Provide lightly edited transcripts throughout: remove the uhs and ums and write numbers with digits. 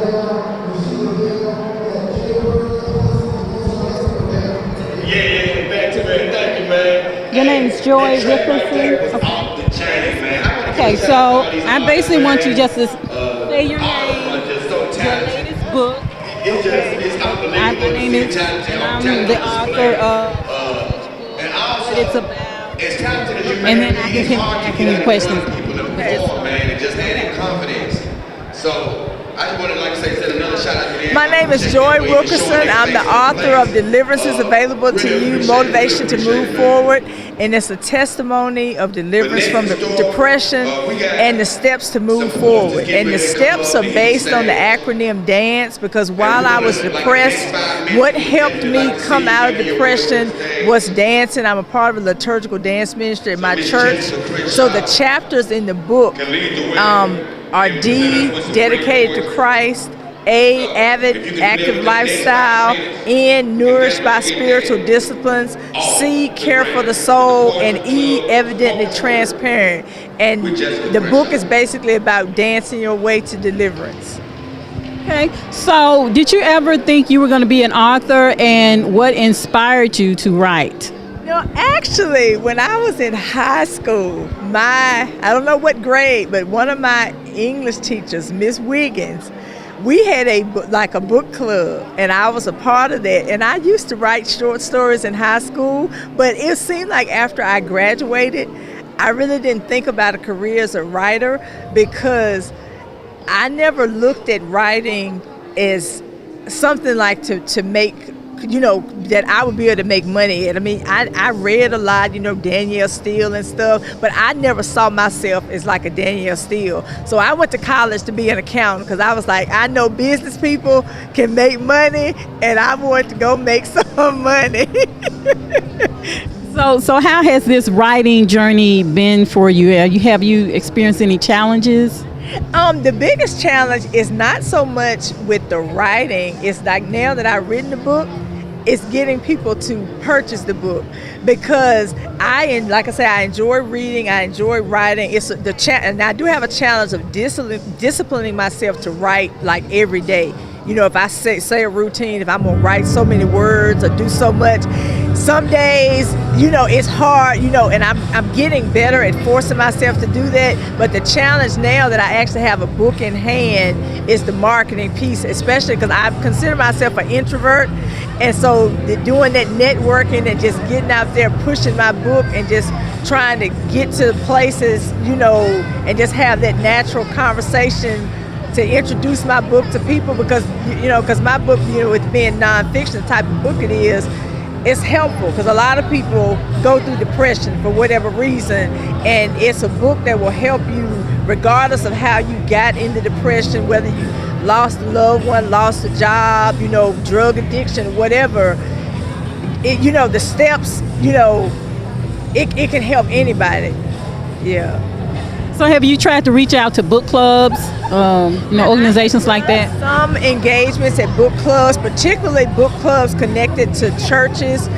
Yeah, back to me. Thank you, man. Your name's Joy Wilkerson. Okay, so I basically want you just to say your name, your latest book. My name is, and I'm the author of what it's about, and then I can ask any questions. Man, just adding confidence. So I just wanted to send another shout out. My name is Joy Wilkerson. I'm the author of Deliverance Is Available to You, Motivation to Move Forward. And it's a testimony of deliverance from the depression and the steps to move forward. And the steps are based on the acronym DANCE, because while I was depressed, what helped me come out of depression was dancing. I'm a part of a liturgical dance ministry at my church. So the chapters in the book are D, dedicated to Christ, A, avid, active lifestyle, N, nourished by spiritual disciplines, C, care for the soul, and E, evidently transparent. And the book is basically about dancing your way to deliverance. Okay, so did you ever think you were going to be an author, and what inspired you to write? Actually, when I was in high school, I don't know what grade, but one of my English teachers, Miss Wiggins, we had a book club, and I was a part of that. And I used to write short stories in high school, but it seemed like after I graduated, I really didn't think about a career as a writer, because I never looked at writing as something like to make, that I would be able to make money at. I mean, I read a lot, Danielle Steele and stuff, but I never saw myself as like a Danielle Steele. So I went to college to be an accountant, because I was like, I know business people can make money, and I want to go make some money. So how has this writing journey been for you? Have you experienced any challenges? The biggest challenge is not so much with the writing. It's like, now that I've written the book, it's getting people to purchase the book, because like I say, I enjoy reading, I enjoy writing. And I do have a challenge of disciplining myself to write like every day. If I say a routine, if I'm gonna write so many words or do so much, some days, it's hard, and I'm getting better at forcing myself to do that. But the challenge now that I actually have a book in hand is the marketing piece, especially because I consider myself an introvert. And so doing that networking and just getting out there, pushing my book and just trying to get to places, and just have that natural conversation to introduce my book to people, because my book, with being nonfiction, the type of book it is, it's helpful, because a lot of people go through depression for whatever reason, and it's a book that will help you regardless of how you got into depression, whether you lost a loved one, lost a job, drug addiction, whatever. The steps, it can help anybody. Yeah. So have you tried to reach out to book clubs, organizations like that? Some engagements at book clubs, particularly book clubs connected to churches,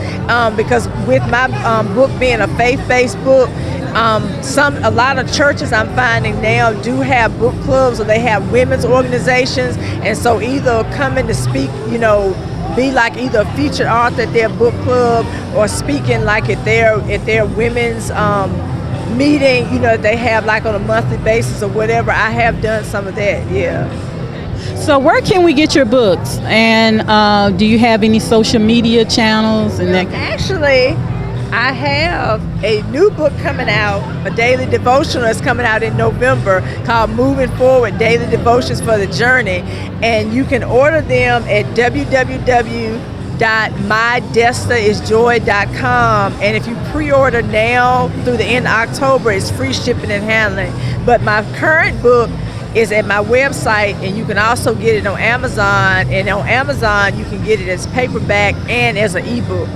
because with my book being a faith-based book, a lot of churches I'm finding now do have book clubs, or they have women's organizations, and so either coming to speak, be like either a featured author at their book club, or speaking like at their women's meeting, they have like on a monthly basis or whatever. I have done some of that, yeah. So where can we get your books? And do you have any social media channels? And that? Actually, I have a new book coming out, a daily devotional that's coming out in November, called Moving Forward, Daily Devotions for the Journey. And you can order them at www.mydestaisjoy.com, and if you pre-order now through the end of October, it's free shipping and handling. But my current book is at my website, and you can also get it on Amazon, and on Amazon you can get it as paperback and as an ebook.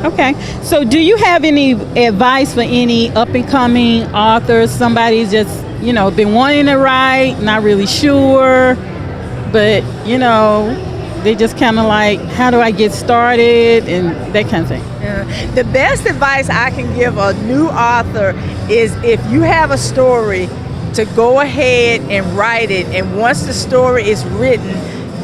Okay, so do you have any advice for any up-and-coming authors? Somebody's just, been wanting to write, not really sure, but, they just kind of like, how do I get started, and that kind of thing. Yeah. The best advice I can give a new author is, if you have a story, to go ahead and write it. And once the story is written,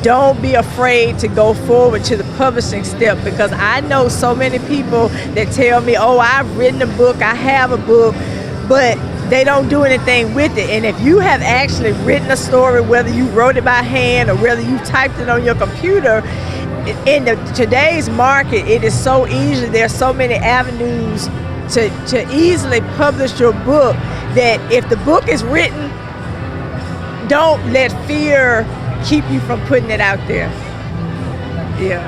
don't be afraid to go forward to the publishing step, because I know so many people that tell me, oh, I've written a book, I have a book, but they don't do anything with it. And if you have actually written a story, whether you wrote it by hand or whether you typed it on your computer, in today's market, it is so easy. There's so many avenues to easily publish your book, that if the book is written, don't let fear keep you from putting it out there. Yeah.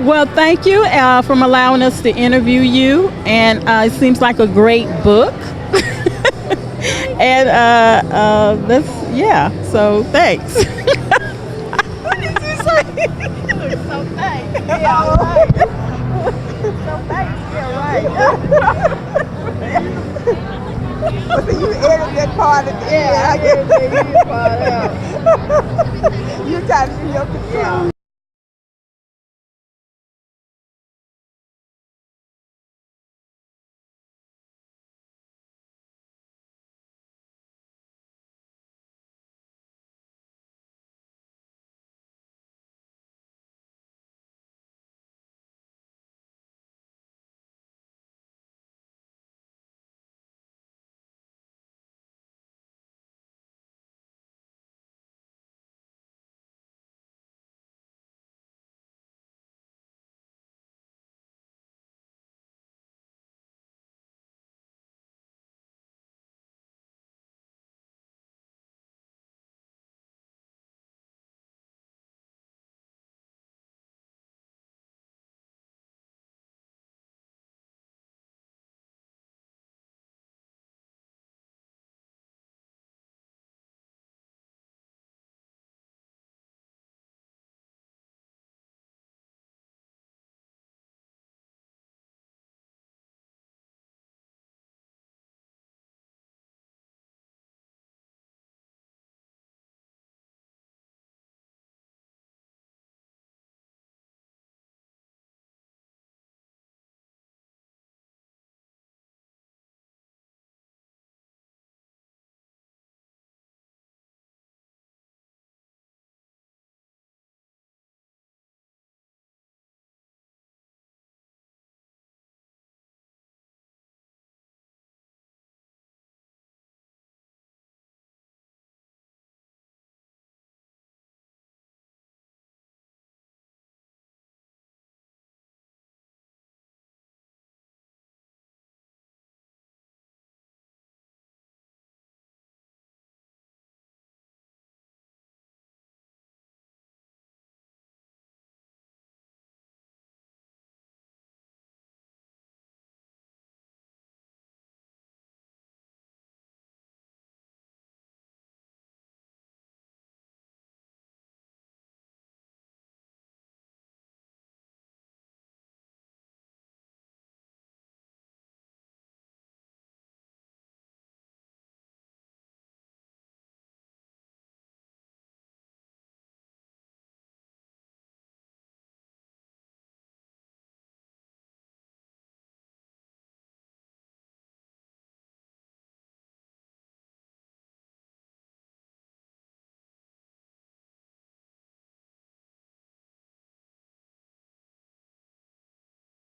Well, thank you for allowing us to interview you, and it seems like a great book. And so thanks. What did you say? So thanks. Yeah, all right. So thanks. Yeah, right. So you edit that part at the end. I edited that part out. You got to do your computer.